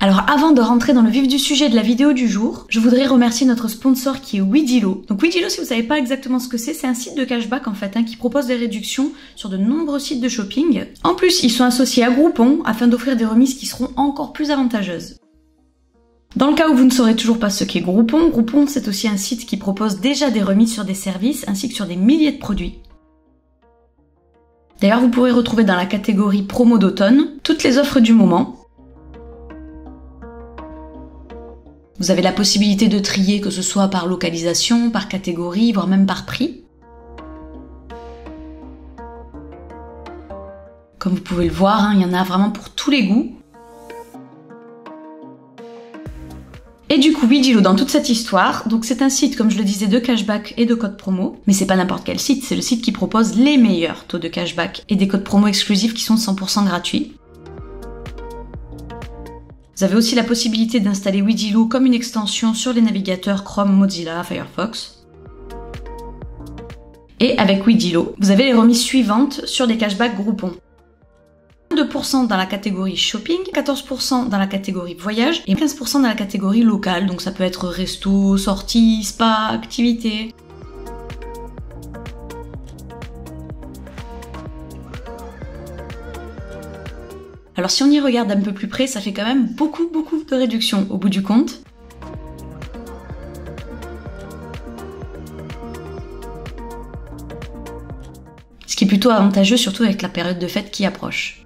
Alors avant de rentrer dans le vif du sujet de la vidéo du jour, je voudrais remercier notre sponsor qui est Weedilo. Donc Weedilo, si vous savez pas exactement ce que c'est un site de cashback en fait, qui propose des réductions sur de nombreux sites de shopping. En plus, ils sont associés à Groupon afin d'offrir des remises qui seront encore plus avantageuses. Dans le cas où vous ne saurez toujours pas ce qu'est Groupon, Groupon c'est aussi un site qui propose déjà des remises sur des services ainsi que sur des milliers de produits. D'ailleurs, vous pourrez retrouver dans la catégorie promo d'automne toutes les offres du moment. Vous avez la possibilité de trier que ce soit par localisation, par catégorie, voire même par prix. Comme vous pouvez le voir, il y en a vraiment pour tous les goûts. Et du coup, Weedilo dans toute cette histoire, donc c'est un site, comme je le disais, de cashback et de codes promo, mais c'est pas n'importe quel site, c'est le site qui propose les meilleurs taux de cashback et des codes promo exclusifs qui sont 100% gratuits. Vous avez aussi la possibilité d'installer Weedilo comme une extension sur les navigateurs Chrome, Mozilla, Firefox. Et avec Weedilo, vous avez les remises suivantes sur des cashbacks Groupon. 2% dans la catégorie shopping, 14% dans la catégorie voyage et 15% dans la catégorie locale, donc ça peut être resto, sortie, spa, activité. Alors si on y regarde un peu plus près, ça fait quand même beaucoup de réductions au bout du compte. Ce qui est plutôt avantageux, surtout avec la période de fête qui approche.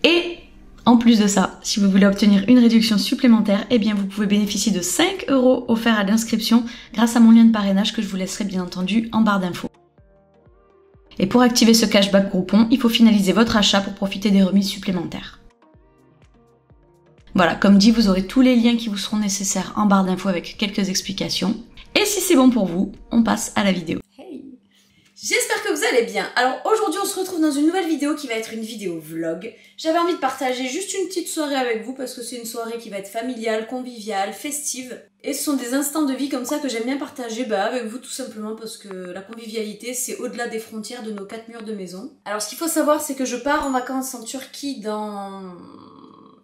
Et en plus de ça, si vous voulez obtenir une réduction supplémentaire, eh bien vous pouvez bénéficier de 5 € offerts à l'inscription grâce à mon lien de parrainage que je vous laisserai bien entendu en barre d'infos. Et pour activer ce cashback Groupon, il faut finaliser votre achat pour profiter des remises supplémentaires. Voilà, comme dit, vous aurez tous les liens qui vous seront nécessaires en barre d'infos avec quelques explications. Et si c'est bon pour vous, on passe à la vidéo. Hey, j'espère que vous allez bien. Alors aujourd'hui on se retrouve dans une nouvelle vidéo qui va être une vidéo vlog. J'avais envie de partager juste une petite soirée avec vous parce que c'est une soirée qui va être familiale, conviviale, festive. Et ce sont des instants de vie comme ça que j'aime bien partager avec vous tout simplement parce que la convivialité c'est au-delà des frontières de nos 4 murs de maison. Alors ce qu'il faut savoir c'est que je pars en vacances en Turquie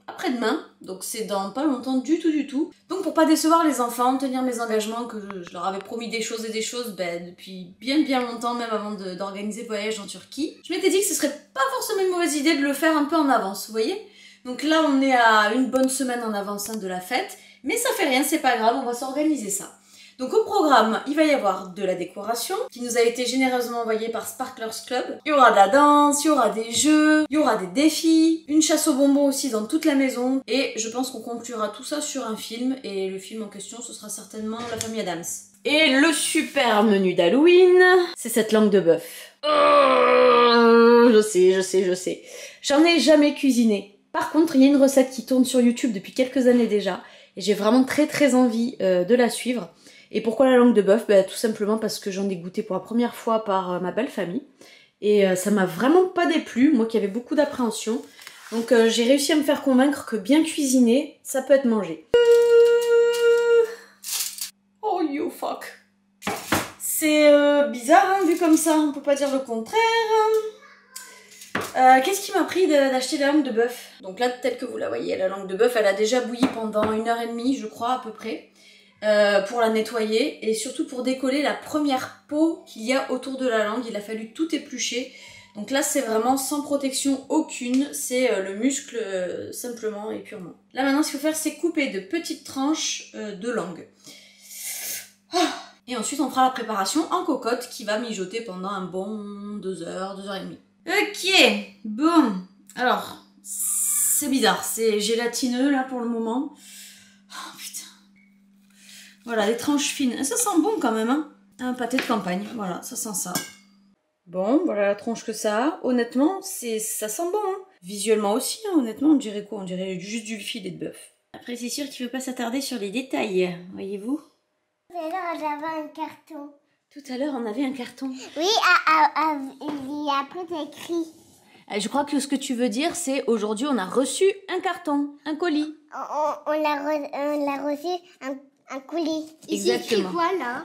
après-demain, donc c'est dans pas longtemps du tout. Donc pour pas décevoir les enfants, tenir mes engagements, que je leur avais promis des choses et des choses depuis bien longtemps, même avant d'organiser le voyage en Turquie, je m'étais dit que ce serait pas forcément une mauvaise idée de le faire un peu en avance, vous voyez. Donc là on est à une bonne semaine en avance de la fête, mais ça fait rien, c'est pas grave, on va s'organiser ça. Donc au programme, il va y avoir de la décoration qui nous a été généreusement envoyée par Sparklers Club. Il y aura de la danse, il y aura des jeux, il y aura des défis, une chasse aux bonbons aussi dans toute la maison. Et je pense qu'on conclura tout ça sur un film. Et le film en question, ce sera certainement La Famille Addams. Et le super menu d'Halloween, c'est cette langue de bœuf. Oh, je sais. J'en ai jamais cuisiné. Par contre, il y a une recette qui tourne sur YouTube depuis quelques années déjà. Et j'ai vraiment très envie de la suivre. Et pourquoi la langue de bœuf? Tout simplement parce que j'en ai goûté pour la première fois par ma belle famille. Et ça m'a vraiment pas déplu, moi qui avais beaucoup d'appréhension. Donc j'ai réussi à me faire convaincre que bien cuisiné, ça peut être mangé. Oh you fuck. C'est bizarre vu comme ça, on peut pas dire le contraire. Qu'est-ce qui m'a pris d'acheter la langue de bœuf? Donc là, tel que vous la voyez, la langue de bœuf, elle a déjà bouilli pendant 1h30, je crois, à peu près. Pour la nettoyer et surtout pour décoller la première peau qu'il y a autour de la langue. Il a fallu tout éplucher. Donc là c'est vraiment sans protection aucune, c'est le muscle simplement et purement. Là maintenant ce qu'il faut faire c'est couper de petites tranches de langue. Et ensuite on fera la préparation en cocotte qui va mijoter pendant un bon 2 heures, 2h30. Ok, bon, alors c'est bizarre, c'est gélatineux là pour le moment. Voilà, des tranches fines. Ça sent bon quand même, hein. Un pâté de campagne, voilà, ça sent ça. Bon, voilà la tronche que ça a. Honnêtement, ça sent bon, hein. Visuellement aussi, hein, honnêtement, on dirait quoi? On dirait juste du filet de bœuf. Après, c'est sûr qu'il ne faut pas s'attarder sur les détails, voyez-vous. Tout à l'heure, j'avais un carton. Tout à l'heure, on avait un carton. Oui, et après, t'as écrit. Je crois que ce que tu veux dire, c'est aujourd'hui, on a reçu un carton, un colis. On l'a reçu un colis. Exactement. C'est écrit quoi, là?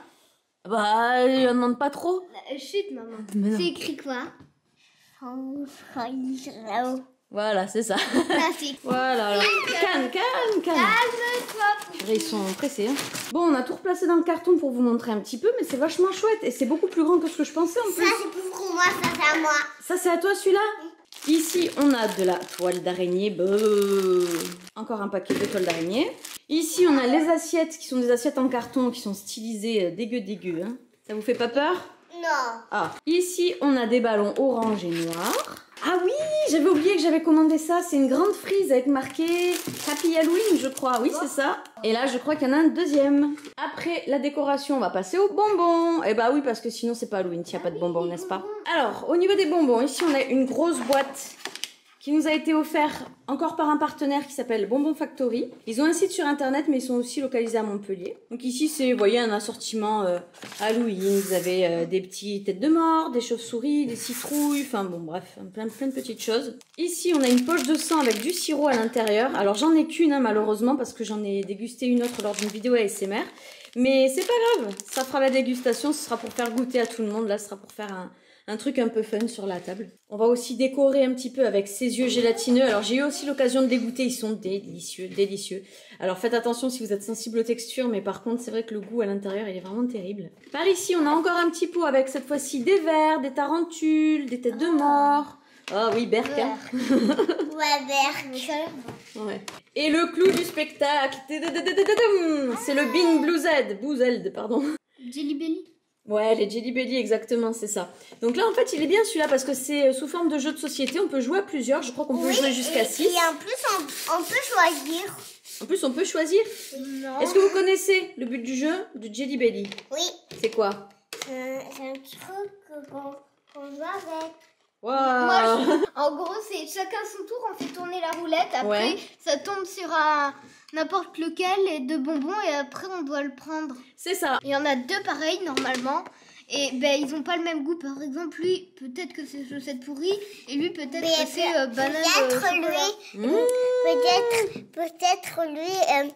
On demande pas trop. Chut, maman. C'est écrit quoi? Voilà, c'est ça. Merci. Voilà, alors. Calme. Ils sont pressés. Hein. Bon, on a tout replacé dans le carton pour vous montrer un petit peu, mais c'est vachement chouette. Et c'est beaucoup plus grand que ce que je pensais en plus. Ça, c'est pour moi, ça, c'est à moi. Ça, c'est à toi celui-là? Ici, on a de la toile d'araignée. Encore un paquet de toile d'araignée. Ici, on a les assiettes qui sont des assiettes en carton qui sont stylisées dégueu. Hein. Ça vous fait pas peur? Non. Ah. Ici, on a des ballons orange et noir. Ah oui, j'avais oublié que j'avais commandé ça. C'est une grande frise avec marqué Happy Halloween, je crois. Oui, c'est ça. Et là, je crois qu'il y en a un deuxième. Après la décoration, on va passer aux bonbons. Eh bah oui, parce que sinon, c'est pas Halloween s'il n'y a pas de bonbons, n'est-ce pas? Alors, au niveau des bonbons, ici, on a une grosse boîte qui nous a été offerte encore par un partenaire qui s'appelle Bonbon Factory. Ils ont un site sur internet, mais ils sont aussi localisés à Montpellier. Donc ici, c'est, vous voyez, un assortiment Halloween. Vous avez des petites têtes de mort, des chauves-souris, des citrouilles, enfin bon, bref, plein de petites choses. Ici, on a une poche de sang avec du sirop à l'intérieur. Alors, j'en ai qu'une, hein, malheureusement, parce que j'en ai dégusté une autre lors d'une vidéo ASMR. Mais c'est pas grave, ça fera la dégustation, ce sera pour faire goûter à tout le monde. Là, ce sera pour faire un truc un peu fun sur la table. On va aussi décorer un petit peu avec ces yeux gélatineux. Alors j'ai eu aussi l'occasion de les goûter, ils sont délicieux. Alors faites attention si vous êtes sensible aux textures, mais par contre c'est vrai que le goût à l'intérieur il est vraiment terrible. Par ici on a encore un petit pot avec cette fois-ci des vers, des tarentules, des têtes de mort. Ah oui, Berk. Hein. Ouais, Berk. Ouais. Et le clou du spectacle, c'est le Bean Boozled, pardon. Jelly Belly. Ouais, les Jelly Belly, exactement, c'est ça. Donc là, en fait, il est bien celui-là parce que c'est sous forme de jeu de société. On peut jouer à plusieurs. Je crois qu'on peut jouer jusqu'à 6. Et en plus, on peut choisir. En plus, on peut choisir. Non. Est-ce que vous connaissez le but du jeu de Jelly Belly? Oui. C'est quoi? C'est un truc qu'on joue avec. Wow. En gros, c'est chacun son tour, on fait tourner la roulette. Après, ça tombe sur n'importe lequel de bonbons et après, on doit le prendre. C'est ça. Il y en a deux pareils normalement. Et ben, ils ont pas le même goût. Par exemple, lui, peut-être que c'est chaussette pourrie. Et lui, peut-être que c'est banane. Peut-être lui,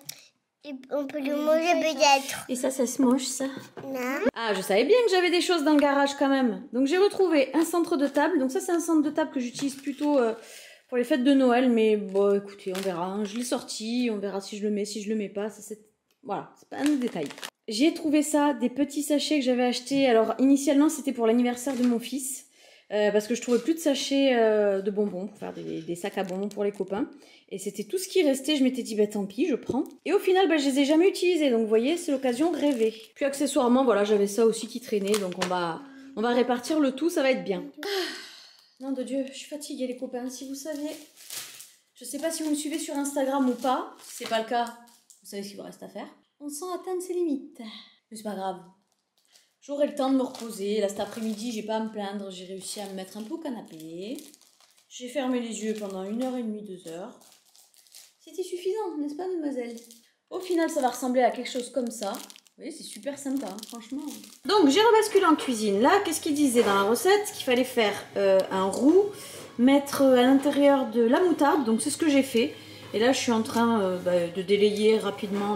on peut le manger peut-être. Et ça se mange, ça? Non. Ah, je savais bien que j'avais des choses dans le garage quand même. Donc j'ai retrouvé un centre de table. Donc ça, c'est un centre de table que j'utilise plutôt pour les fêtes de Noël. Mais bon, écoutez, on verra. Hein. Je l'ai sorti, on verra si je le mets, si je le mets pas. Ça, c'est... Voilà, c'est pas un détail. J'ai trouvé ça, des petits sachets que j'avais achetés. Alors initialement, c'était pour l'anniversaire de mon fils. Parce que je trouvais plus de sachets de bonbons pour faire des sacs à bonbons pour les copains. Et c'était tout ce qui restait. Je m'étais dit, bah tant pis, je prends. Et au final, bah, je les ai jamais utilisés. Donc vous voyez, c'est l'occasion de rêver. Puis accessoirement, voilà, j'avais ça aussi qui traînait. Donc on va répartir le tout, ça va être bien. Nom de Dieu, je suis fatiguée les copains, si vous saviez. Je sais pas si vous me suivez sur Instagram ou pas. Si c'est pas le cas, vous savez ce qu'il vous reste à faire. On sent atteindre ses limites. Mais c'est pas grave. J'aurai le temps de me reposer. Là, cet après-midi, j'ai pas à me plaindre. J'ai réussi à me mettre un peu au canapé. J'ai fermé les yeux pendant 1h30, 2 heures. C'était suffisant, n'est-ce pas, mademoiselle? Au final, ça va ressembler à quelque chose comme ça. Vous voyez, c'est super sympa, hein, franchement. Donc, j'ai rebasculé en cuisine. Là, qu'est-ce qu'il disait dans la recette? Qu'il fallait faire un roux, mettre à l'intérieur de la moutarde. Donc, c'est ce que j'ai fait. Et là, je suis en train de délayer rapidement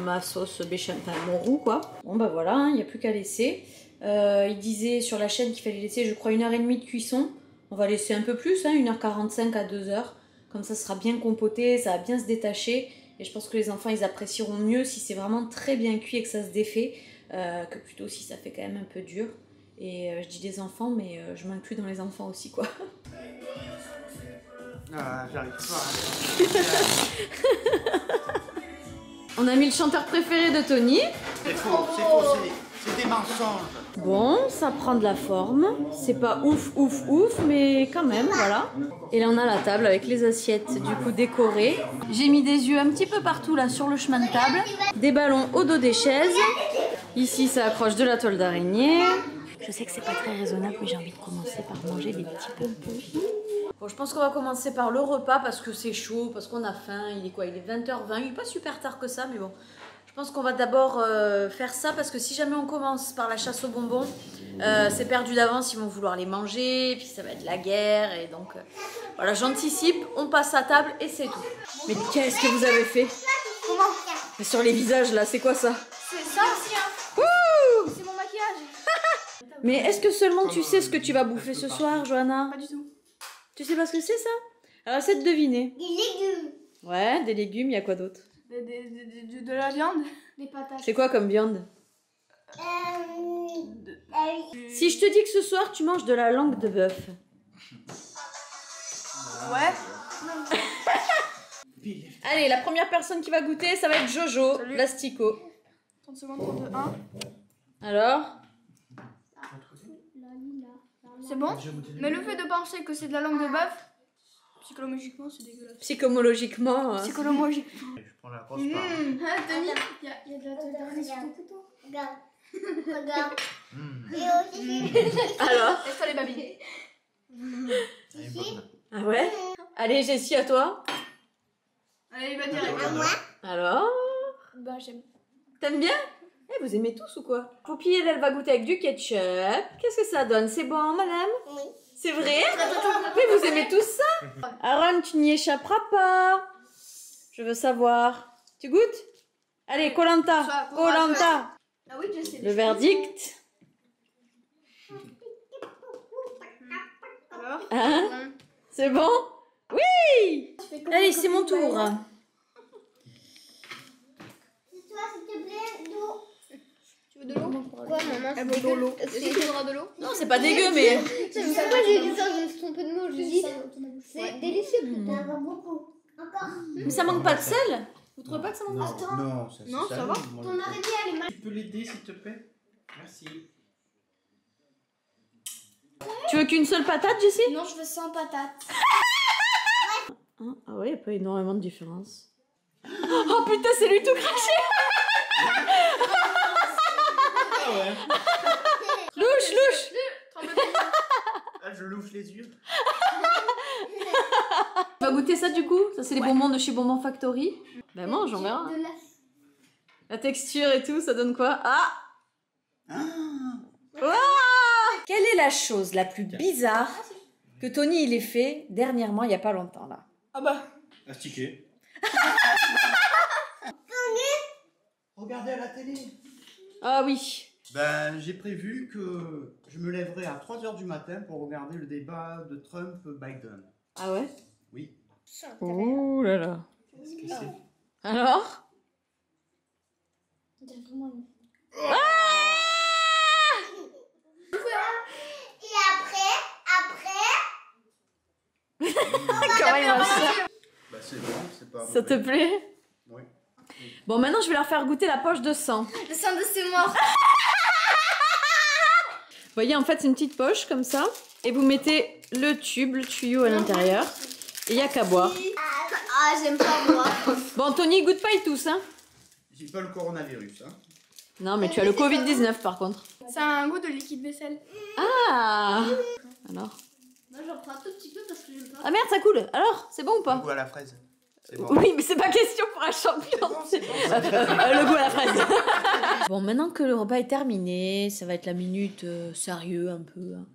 ma sauce béchamel, enfin mon roux, quoi. Bon, bah voilà, il n'y a plus qu'à laisser. Il disait sur la chaîne qu'il fallait laisser, je crois, 1h30 de cuisson. On va laisser un peu plus, hein, 1h45 à 2h. Comme ça sera bien compoté, ça va bien se détacher. Et je pense que les enfants, ils apprécieront mieux si c'est vraiment très bien cuit et que ça se défait, que plutôt si ça fait quand même un peu dur. Et je dis des enfants, mais je m'inclus dans les enfants aussi, quoi. Ah, j'arrive pas. On a mis le chanteur préféré de Tony. C'est faux, c'est des mensonges. Bon, ça prend de la forme. C'est pas ouf, mais quand même, voilà. Et là, on a la table avec les assiettes, du coup, décorées. J'ai mis des yeux un petit peu partout, là, sur le chemin de table. Des ballons au dos des chaises. Ici, ça accroche de la toile d'araignée. Je sais que c'est pas très raisonnable, mais j'ai envie de commencer par manger des petits bonbons. Bon, je pense qu'on va commencer par le repas parce que c'est chaud, parce qu'on a faim. Il est quoi? Il est 20h20. Il est pas super tard que ça, mais bon. Je pense qu'on va d'abord faire ça parce que si jamais on commence par la chasse aux bonbons, c'est perdu d'avance. Ils vont vouloir les manger, et puis ça va être la guerre. Et donc, voilà, j'anticipe. On passe à table et c'est tout. Mais qu'est-ce que vous avez fait? Comment? Mais sur les visages, là, c'est quoi ça? C'est ça aussi, hein. C'est mon maquillage. Mais est-ce que seulement tu Comme, sais ce que tu vas un bouffer peu ce partout. soir, Johanna? Pas du tout. Tu sais pas ce que c'est ça? Alors essaie de deviner. Des légumes. Ouais, des légumes, il y a quoi d'autre? De la viande. Des patates. C'est quoi comme viande? Si je te dis que ce soir tu manges de la langue de bœuf. Ouais. Allez, la première personne qui va goûter, ça va être Jojo, Salut. l'asticot. 30 secondes pour 2, 1. Alors? C'est bon? Mais le fait de penser que c'est de la langue de bœuf, psychologiquement, c'est dégueulasse. Psychologiquement. Psychologiquement. Je prends la grosse part. Ah, Tony, il y a de la tolérance sur ton couteau. Regarde. Regarde. Mmh. Et aussi. Alors? Laisse-toi les babines. Elle est bonne. Ah ouais? Allez, Jessie, à toi. Allez, il va direct. À moi. Alors? Bah, j'aime. T'aimes bien? Eh, vous aimez tous ou quoi? Poupie, elle va goûter avec du ketchup. Qu'est-ce que ça donne? C'est bon, madame? Oui. C'est vrai? Mais vous aimez tous ça? Aaron, tu n'y échapperas pas. Je veux savoir. Tu goûtes? Allez, Koh-Lanta. Soit pour Koh-Lanta. Ah oui, je sais. Le verdict. Alors? Hein? C'est bon? Oui! Allez, c'est mon tour. Toi, s'il te plaît, d'eau. Tu veux de l'eau? Quoi, maman? Elle veut de l'eau. Est-ce que tu voudras de l'eau? Non, c'est pas dégueu, mais... C'est ça, moi j'ai dit ça, je me suis trompée de mot. Je dis, c'est délicieux. Il y en a beaucoup. Encore. Mais ça manque pas de sel? Vous trouvez pas que ça manque de sel? Non, Non, ça va. Ton araignée, elle est mal. Tu peux l'aider, s'il te plaît? Merci. Tu veux qu'une seule patate, Jessie? Non, je veux sans patate. Ah ouais, il n'y a pas énormément de différence. Oh putain, c'est lui tout craché! Ah ouais. Louche, louche! Ah, je louche les yeux. Tu vas goûter ça du coup? Ça, c'est les bonbons de chez Bonbon Factory. Ben mange, on verra. De la... La texture et tout, ça donne quoi? Ah! Ouah! Quelle est la chose la plus bizarre que Tony il ait fait dernièrement, il n'y a pas longtemps là? Ah bah. Astiqué. Regardez à la télé. Ah oui. Ben, j'ai prévu que je me lèverai à 3 h du matin pour regarder le débat de Trump-Biden. Ah ouais? Oui. Ouh là là. Qu'est-ce que c'est? Alors? Et après, Comment il mange ça? Bah, c'est bon, c'est pas Ça te mauvais. plaît? Oui. Bon, maintenant je vais leur faire goûter la poche de sang. Le sang de ses morts. Vous voyez, en fait, c'est une petite poche comme ça. Et vous mettez le tube, le tuyau à l'intérieur. Et il n'y a qu'à boire. Ah, j'aime pas boire. Bon, Tony, goûte pas et tous, hein? J'ai pas le coronavirus, hein. Non, mais tu as le Covid-19 par contre. Ça a un goût de liquide vaisselle. Ah! Alors? Moi, j'en prends un tout petit peu parce que j'aime pas. Ah merde, ça coule. Alors, c'est bon ou Le pas? goût à la fraise. C'est bon. Oui, mais c'est pas question pour un champion. Le goût à la fraise. Bon, maintenant que le repas est terminé, ça va être la minute sérieux un peu. Hein.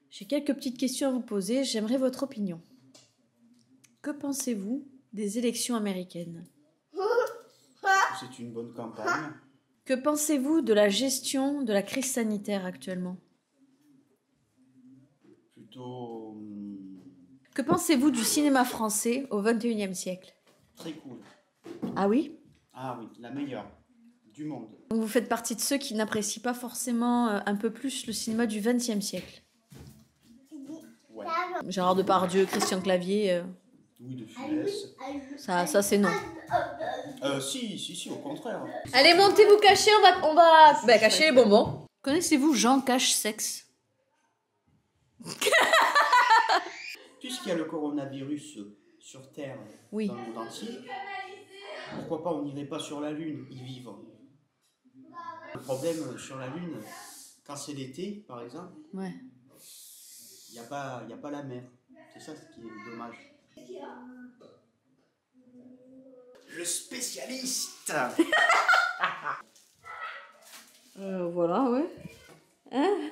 J'ai quelques petites questions à vous poser. J'aimerais votre opinion. Que pensez-vous des élections américaines? C'est une bonne campagne. Que pensez-vous de la gestion de la crise sanitaire actuellement? Plutôt Que pensez-vous du cinéma français au XXIe siècle? très cool. Ah oui? Ah oui, la meilleure du monde. Donc vous faites partie de ceux qui n'apprécient pas forcément un peu plus le cinéma du XXe siècle. Ouais. Gérard Depardieu, Christian Clavier, Louis de Funès. ça c'est non. Si, au contraire. Allez, montez vous cacher, on va cacher les bonbons. Connaissez-vous Jean Cache-Sexe? Puisqu'il y a le coronavirus sur Terre, Oui. dans le monde entier, pourquoi pas on n'irait pas sur la Lune y vivre? Le problème sur la Lune, quand c'est l'été, par exemple, Ouais. il n'y a pas la mer. C'est ça ce qui est dommage. Le spécialiste. Voilà, ouais. Hein?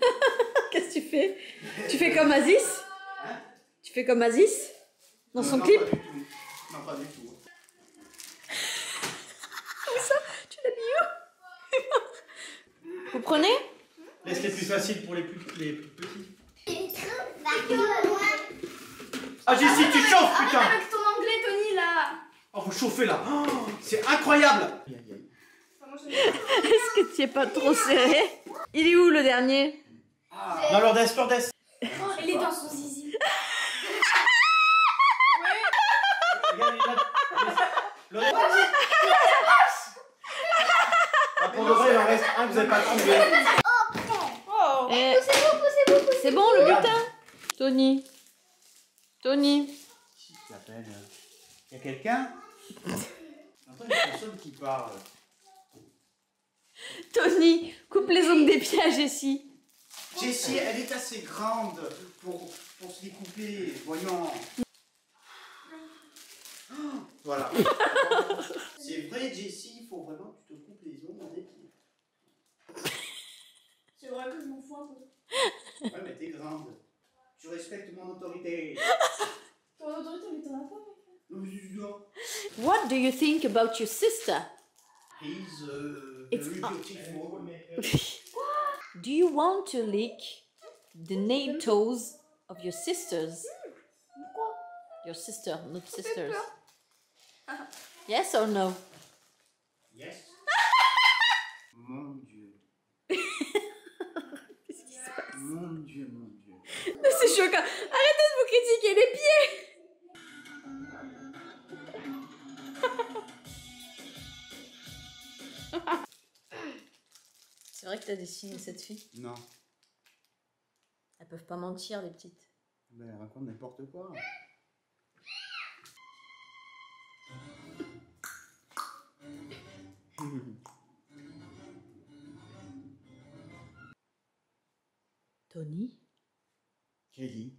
Qu'est-ce que tu fais? Tu fais comme Aziz? Tu fais comme Aziz? Dans son clip? Pas du tout. Non, pas du tout. Tu l'habilles où? Vous prenez? Laisse les plus faciles pour les plus petits. Ah Jessie, tu chauffes, putain! Avec ton anglais, Tony, là. Oh, vous chauffez là! Oh, c'est incroyable! Est-ce que tu es pas trop serré? Il est où le dernier? Non, Lourdes. Il est dans son zizi. Regarde, Lourdes. Ah, pour de vrai, il en reste un que vous n'avez pas trouvé. Poussez-vous. C'est bon le butin? Tony. Qui t'appelle? Il y a quelqu'un? Attends, il y a personne qui parle. Tony, coupe les ongles des pieds à Jessie. Jessie, elle est assez grande pour se les couper, voyons. Oh, voilà. C'est vrai, Jessie, il faut vraiment que tu te coupes les ongles des pieds. C'est vrai que je m'en fous un peu. Ouais, mais t'es grande. Tu respectes mon autorité. Ton autorité, mais t'en as pas. Non. What do you think about your sister? He's It's very beautiful. Do you want to lick the nail toes of your sisters? Your sister, not sisters. Yes or no? Yes. Mon Dieu. Qu'est-ce qui se passe? Mon Dieu. C'est choquant. Arrêtez de vous critiquer les pieds. C'est vrai que t'as dessiné cette fille? Non. Elles peuvent pas mentir, les petites. Ben, elle raconte n'importe quoi. Tony? Kelly.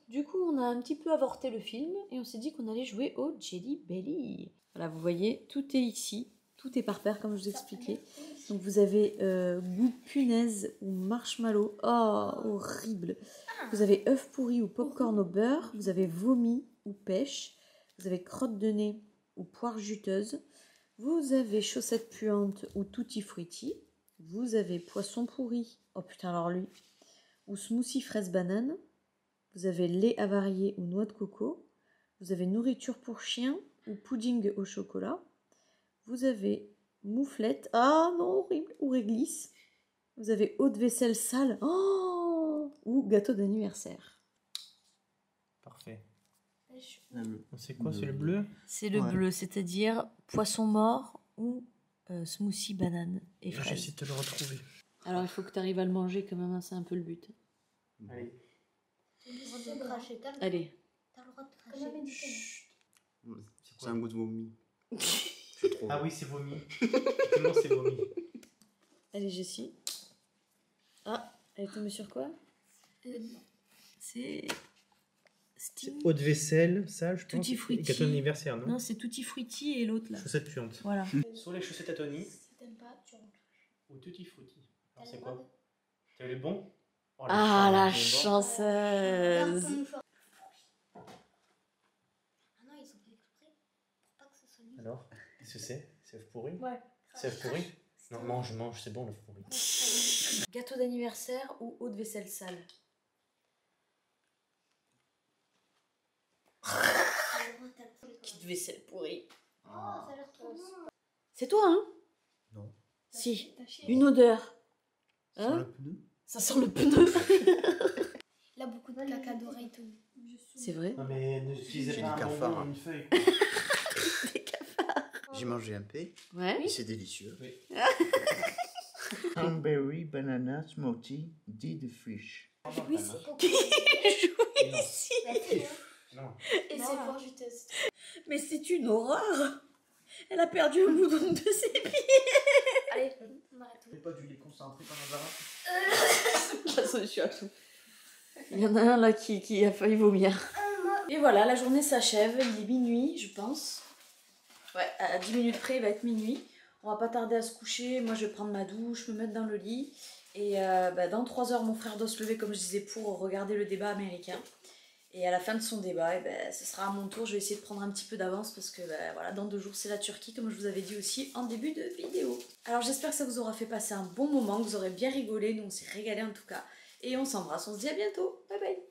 Du coup, on a un petit peu avorté le film et on s'est dit qu'on allait jouer au Jelly Belly. Voilà, vous voyez, tout est ici. Tout est par paire, comme je vous expliquais. Donc vous avez goût punaise ou marshmallow. Oh, horrible. Vous avez œuf pourri ou popcorn au beurre. Vous avez vomi ou pêche. Vous avez crotte de nez ou poire juteuse. Vous avez chaussette puante ou tutti frutti. Vous avez poisson pourri. Oh putain, alors lui. Ou smoothie fraise banane. Vous avez lait avarié ou noix de coco. Vous avez nourriture pour chien ou pudding au chocolat. Vous avez mouflette, ah non, horrible, ou réglisse. Vous avez eau de vaisselle sale, oh, ou gâteau d'anniversaire. Parfait. C'est quoi, c'est le bleu? C'est le bleu, c'est-à-dire poisson mort ou smoothie banane et fraise. J'essaie de le retrouver. Alors il faut que tu arrives à le manger quand même, hein, c'est un peu le but. Allez. Allez. T'as le droit de cracher. C'est un goût de vomi. Ah oui, c'est vomi. Effectivement, c'est vomi. Allez, Jessie. Ah, elle est tombée sur quoi? C'est... Eau de vaisselle, ça, je pense. Tutti frutti. Gâteau d'anniversaire, non? Non, c'est tutti frutti et l'autre là. Chaussettes puantes. Voilà. Soit les chaussettes à Tony, Si t'aimes pas, tu rentres. ou tutti frutti. Alors c'est quoi? T'as les bons? Oh, Ah, la chance, chanceuse. Ah non, ils ont fait exprès pour pas que ce soit mis. Alors, qu'est-ce que c'est? C'est œuf pourri? Ouais. C'est œuf pourri? Non, mange, c'est bon l'œuf pourri. Gâteau d'anniversaire ou eau de vaisselle sale? Petite vaisselle pourrie. Oh, ça a l'air trop bon. C'est toi, hein? Non. Si. T'as chié. Une odeur. Sur Hein? le pneu. Ça sent le pneu. Il a beaucoup de caca d'oreille, Tony. C'est vrai? Non mais n'utilisez J'ai pas du un cafard. bonbon, une feuille. J'ai mangé un P. Ouais. Et c'est délicieux. Oui. Cranberry banana smoothie dit de friche. Oui, c'est... Non. ici. Non. Et c'est fort juteuse. Mais c'est une horreur. Elle a perdu un boudon de ses pieds. Allez, on arrête tout. Fais pas du lait concentré par hasard. La solution à tout. Il y en a un là qui a failli vomir. Et voilà, la journée s'achève. Il est minuit, je pense. Ouais, à 10 minutes près, il va être minuit. On va pas tarder à se coucher. Moi, je vais prendre ma douche, me mettre dans le lit. Et dans 3 heures, mon frère doit se lever, comme je disais, pour regarder le débat américain. Et à la fin de son débat, ce sera à mon tour. Je vais essayer de prendre un petit peu d'avance parce que voilà, dans 2 jours c'est la Turquie, comme je vous avais dit aussi en début de vidéo. Alors j'espère que ça vous aura fait passer un bon moment, que vous aurez bien rigolé. Nous on s'est régalé en tout cas. Et on s'embrasse, on se dit à bientôt. Bye bye.